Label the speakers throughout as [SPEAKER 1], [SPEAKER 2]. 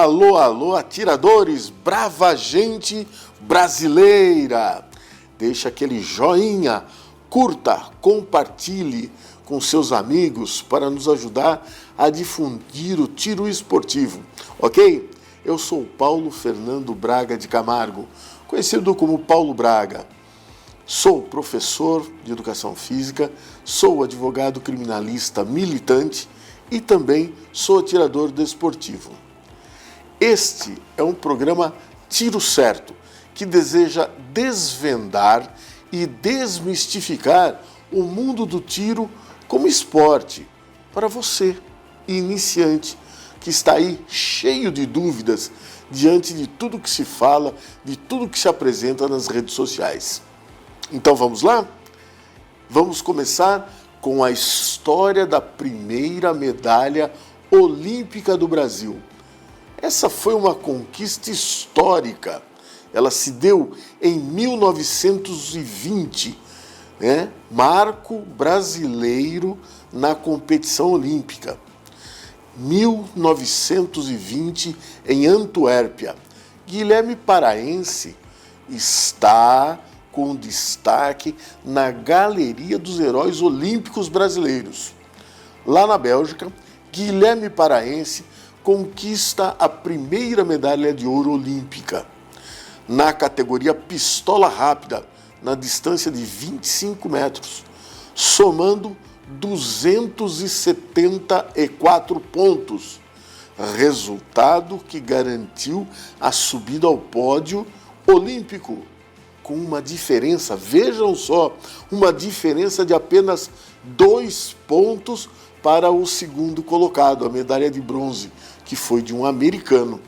[SPEAKER 1] Alô, alô, atiradores, brava gente brasileira! Deixa aquele joinha, curta, compartilhe com seus amigos para nos ajudar a difundir o tiro esportivo, ok? Eu sou Paulo Fernando Braga de Camargo, conhecido como Paulo Braga. Sou professor de educação física, sou advogado criminalista militante e também sou atirador desportivo. Este é um programa Tiro Certo, que deseja desvendar e desmistificar o mundo do tiro como esporte para você, iniciante, que está aí cheio de dúvidas diante de tudo que se fala, de tudo que se apresenta nas redes sociais. Então vamos lá? Vamos começar com a história da primeira medalha olímpica do Brasil. Essa foi uma conquista histórica. Ela se deu em 1920, marco brasileiro na competição olímpica. 1920, em Antuérpia. Guilherme Paraense está com destaque na Galeria dos Heróis Olímpicos Brasileiros. Lá na Bélgica, Guilherme Paraense conquista a primeira medalha de ouro olímpica na categoria pistola rápida, na distância de 25 metros, somando 274 pontos, resultado que garantiu a subida ao pódio olímpico, com uma diferença, vejam só, uma diferença de apenas 2 pontos para o segundo colocado, a medalha de bronze, que foi de um americano.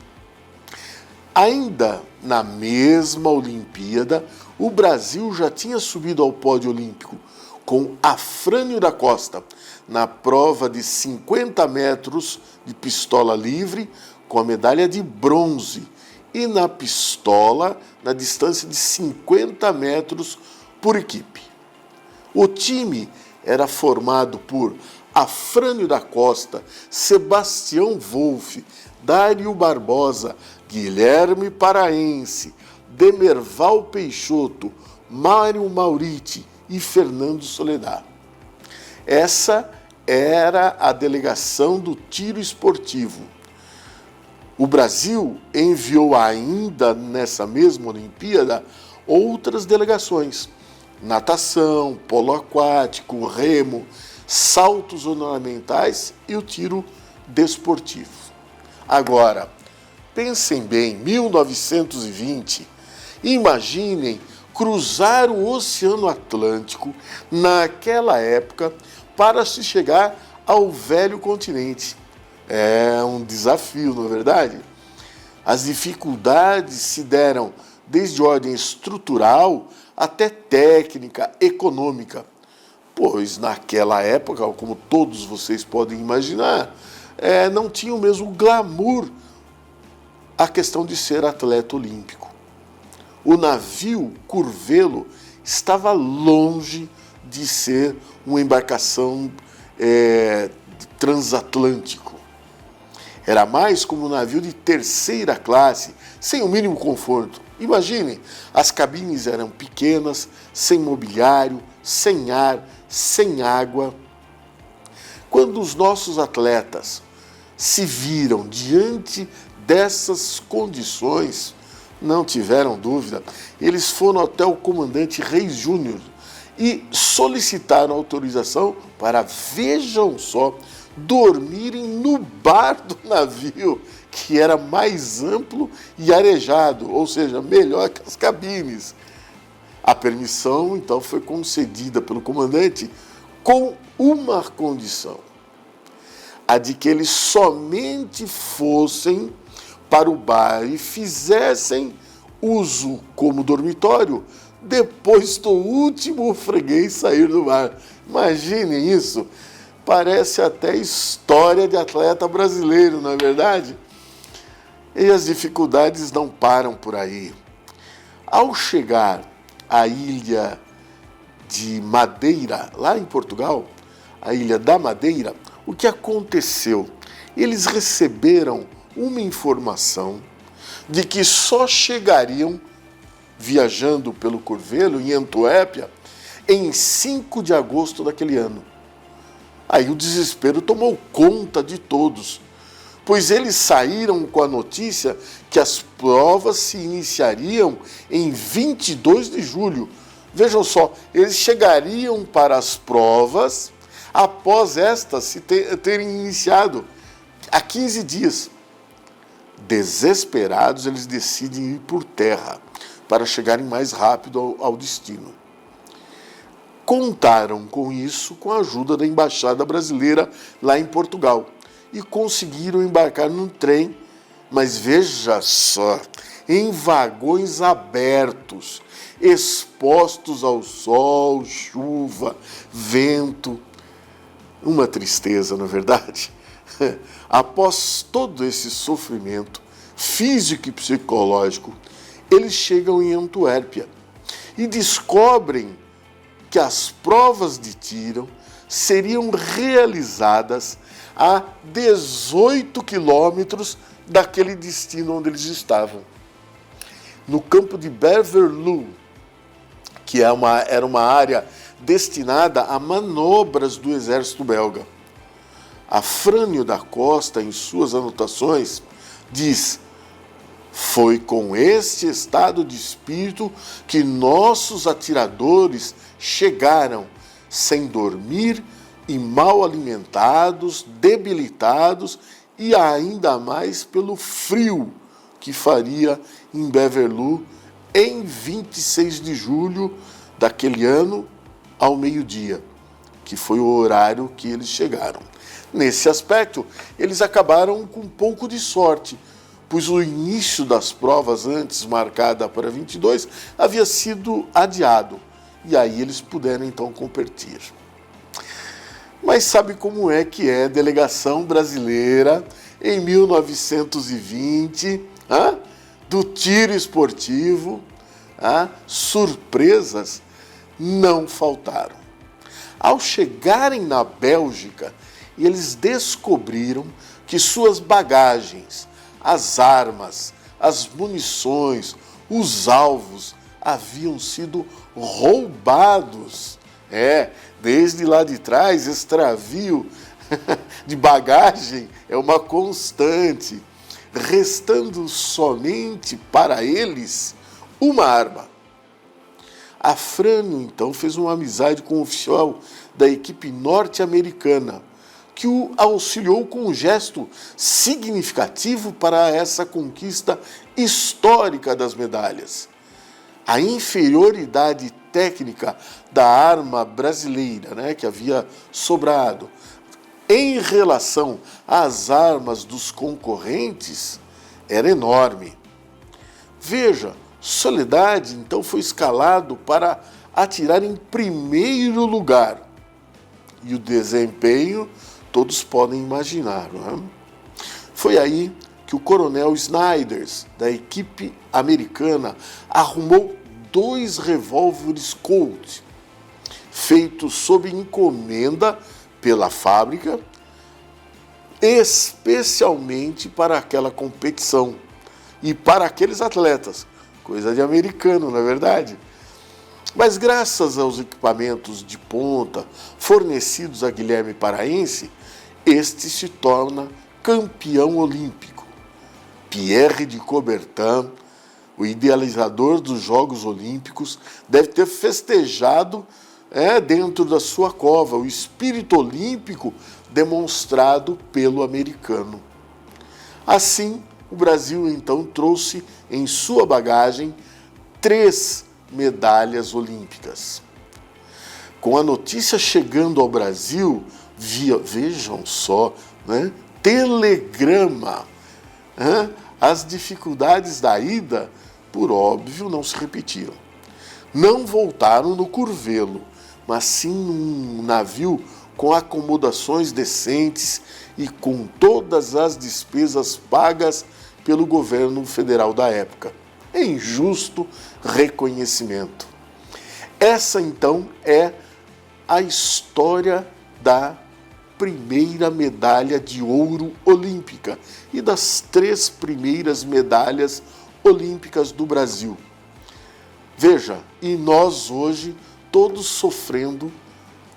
[SPEAKER 1] Ainda na mesma Olimpíada, o Brasil já tinha subido ao pódio olímpico com Afrânio da Costa, na prova de 50 metros de pistola livre, com a medalha de bronze, e na pistola, na distância de 50 metros por equipe. O time era formado por Afrânio da Costa, Sebastião Wolff, Dário Barbosa, Guilherme Paraense, Demerval Peixoto, Mário Mauriti e Fernando Soledad. Essa era a delegação do tiro esportivo. O Brasil enviou ainda nessa mesma Olimpíada outras delegações: natação, polo aquático, remo, saltos ornamentais e o tiro desportivo. Agora, pensem bem, 1920, imaginem cruzar o Oceano Atlântico naquela época para se chegar ao velho continente. É um desafio, não é verdade? As dificuldades se deram desde ordem estrutural até técnica, econômica, pois naquela época, como todos vocês podem imaginar, não tinha o mesmo glamour a questão de ser atleta olímpico. O navio Curvelo estava longe de ser uma embarcação transatlântico. Era mais como um navio de terceira classe, sem o mínimo conforto. Imaginem, as cabines eram pequenas, sem mobiliário, sem ar, sem água. Quando os nossos atletas se viram diante dessas condições, não tiveram dúvida, eles foram até o comandante Reis Júnior e solicitaram autorização para, vejam só, dormirem no bar do navio, que era mais amplo e arejado, ou seja, melhor que as cabines. A permissão, então, foi concedida pelo comandante com uma condição: a de que eles somente fossem para o bar e fizessem uso como dormitório depois do último freguês sair do bar. Imaginem isso. Parece até história de atleta brasileiro, não é verdade? E as dificuldades não param por aí. Ao chegar à ilha de Madeira, lá em Portugal, a ilha da Madeira, o que aconteceu? Eles receberam uma informação de que só chegariam, viajando pelo Curvelo, em Antuérpia, em 5 de agosto daquele ano. Aí o desespero tomou conta de todos, pois eles saíram com a notícia que as provas se iniciariam em 22 de julho. Vejam só, eles chegariam para as provas após estas se terem iniciado há 15 dias. Desesperados, eles decidem ir por terra para chegarem mais rápido ao destino. Contaram com isso com a ajuda da Embaixada Brasileira lá em Portugal e conseguiram embarcar num trem, mas veja só, em vagões abertos, expostos ao sol, chuva, vento. Uma tristeza, não é verdade? Após todo esse sofrimento físico e psicológico, eles chegam em Antuérpia e descobrem que as provas de tiro seriam realizadas a 18 quilômetros daquele destino onde eles estavam. No campo de Beverloo, que era uma área destinada a manobras do exército belga. Afrânio da Costa, em suas anotações, diz: foi com este estado de espírito que nossos atiradores chegaram, sem dormir e mal alimentados, debilitados e ainda mais pelo frio que faria em Beverloo em 26 de julho daquele ano ao meio-dia, que foi o horário que eles chegaram. Nesse aspecto, eles acabaram com um pouco de sorte, pois o início das provas antes marcada para 22 havia sido adiado, e aí eles puderam então competir. Mas sabe como é que é delegação brasileira em 1920, do tiro esportivo? Surpresas não faltaram. Ao chegarem na Bélgica, eles descobriram que suas bagagens, as armas, as munições, os alvos haviam sido roubados. Desde lá de trás, extravio de bagagem é uma constante, restando somente para eles uma arma. Afrânio, então, fez uma amizade com um oficial da equipe norte-americana, que o auxiliou com um gesto significativo para essa conquista histórica das medalhas. A inferioridade técnica da arma brasileira, que havia sobrado, em relação às armas dos concorrentes, era enorme. Veja, Soledade, então, foi escalado para atirar em primeiro lugar. E o desempenho todos podem imaginar, não é? Foi aí que o coronel Snyders, da equipe americana, arrumou 2 revólveres Colt, feitos sob encomenda pela fábrica, especialmente para aquela competição e para aqueles atletas. Coisa de americano, não é verdade? Mas graças aos equipamentos de ponta fornecidos a Guilherme Paraense, este se torna campeão olímpico. Pierre de Coubertin, o idealizador dos Jogos Olímpicos, deve ter festejado dentro da sua cova o espírito olímpico demonstrado pelo americano. Assim, o Brasil então trouxe em sua bagagem 3 medalhas olímpicas. Com a notícia chegando ao Brasil via, vejam só, telegrama, as dificuldades da ida, por óbvio, não se repetiram. Não voltaram no Curvelo, mas sim num navio com acomodações decentes e com todas as despesas pagas pelo governo federal da época, em justo reconhecimento. Essa, então, é a história da primeira medalha de ouro olímpica e das 3 primeiras medalhas olímpicas do Brasil. Veja, e nós hoje todos sofrendo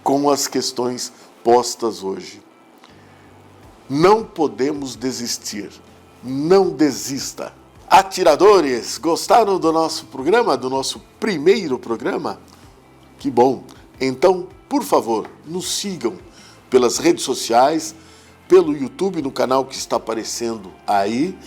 [SPEAKER 1] com as questões postas hoje. Não podemos desistir. Não desista. Atiradores, gostaram do nosso programa, do nosso primeiro programa? Que bom! Então, por favor, nos sigam pelas redes sociais, pelo YouTube, no canal que está aparecendo aí,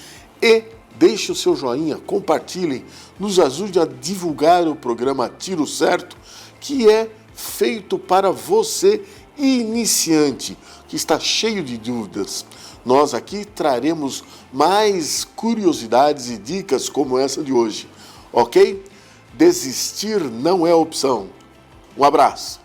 [SPEAKER 1] e deixe o seu joinha, compartilhem, nos ajude a divulgar o programa Tiro Certo, que é feito para você iniciante, que está cheio de dúvidas. Nós aqui traremos mais curiosidades e dicas como essa de hoje, ok? Desistir não é opção. Um abraço.